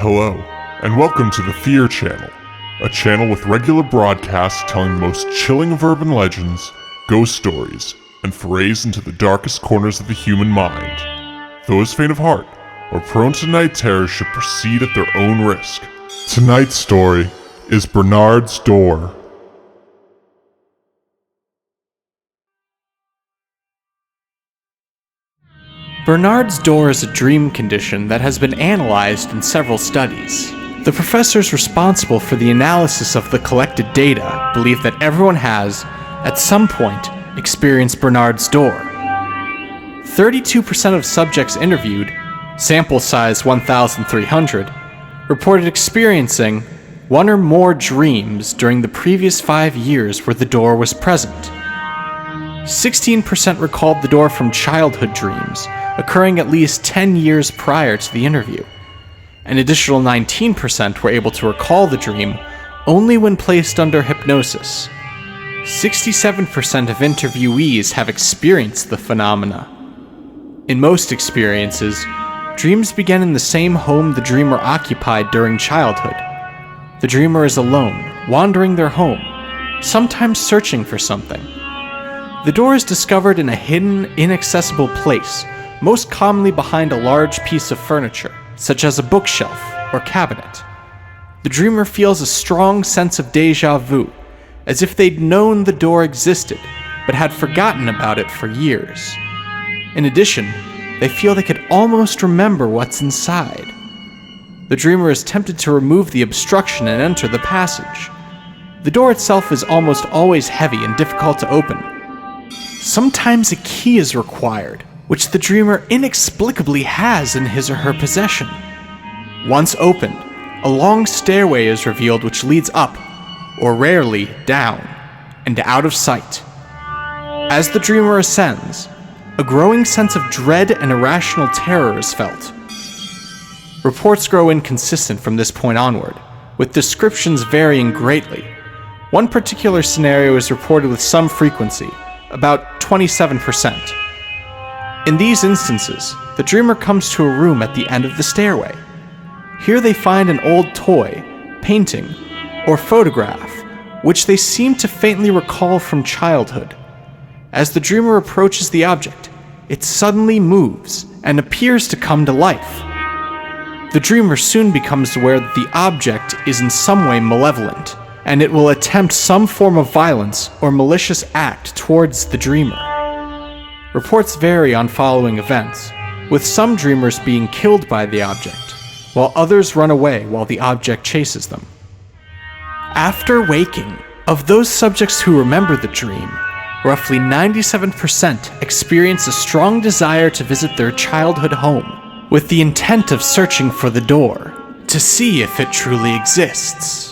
Hello, and welcome to the Fear Channel, a channel with regular broadcasts telling the most chilling of urban legends, ghost stories, and forays into the darkest corners of the human mind. Those faint of heart or prone to night terrors should proceed at their own risk. Tonight's story is Bernhard's Door. Bernhard's door is a dream condition that has been analyzed in several studies. The professors responsible for the analysis of the collected data believe that everyone has, at some point, experienced Bernhard's door. 32% of subjects interviewed, sample size 1,300, reported experiencing one or more dreams during the previous 5 years where the door was present. 16% recalled the door from childhood dreams, occurring at least 10 years prior to the interview. An additional 19% were able to recall the dream only when placed under hypnosis. 67% of interviewees have experienced the phenomena. In most experiences, dreams begin in the same home the dreamer occupied during childhood. The dreamer is alone, wandering their home, sometimes searching for something. The door is discovered in a hidden, inaccessible place, most commonly behind a large piece of furniture, such as a bookshelf or cabinet. The dreamer feels a strong sense of déjà vu, as if they'd known the door existed, but had forgotten about it for years. In addition, they feel they could almost remember what's inside. The dreamer is tempted to remove the obstruction and enter the passage. The door itself is almost always heavy and difficult to open. Sometimes a key is required, which the dreamer inexplicably has in his or her possession. Once opened, a long stairway is revealed which leads up, or rarely down, and out of sight. As the dreamer ascends, a growing sense of dread and irrational terror is felt. Reports grow inconsistent from this point onward, with descriptions varying greatly. One particular scenario is reported with some frequency, about 27%. In these instances, the dreamer comes to a room at the end of the stairway. Here they find an old toy, painting, or photograph, which they seem to faintly recall from childhood. As the dreamer approaches the object, it suddenly moves and appears to come to life. The dreamer soon becomes aware that the object is in some way malevolent, and it will attempt some form of violence or malicious act towards the dreamer. Reports vary on following events, with some dreamers being killed by the object, while others run away while the object chases them. After waking, of those subjects who remember the dream, roughly 97% experience a strong desire to visit their childhood home, with the intent of searching for the door, to see if it truly exists.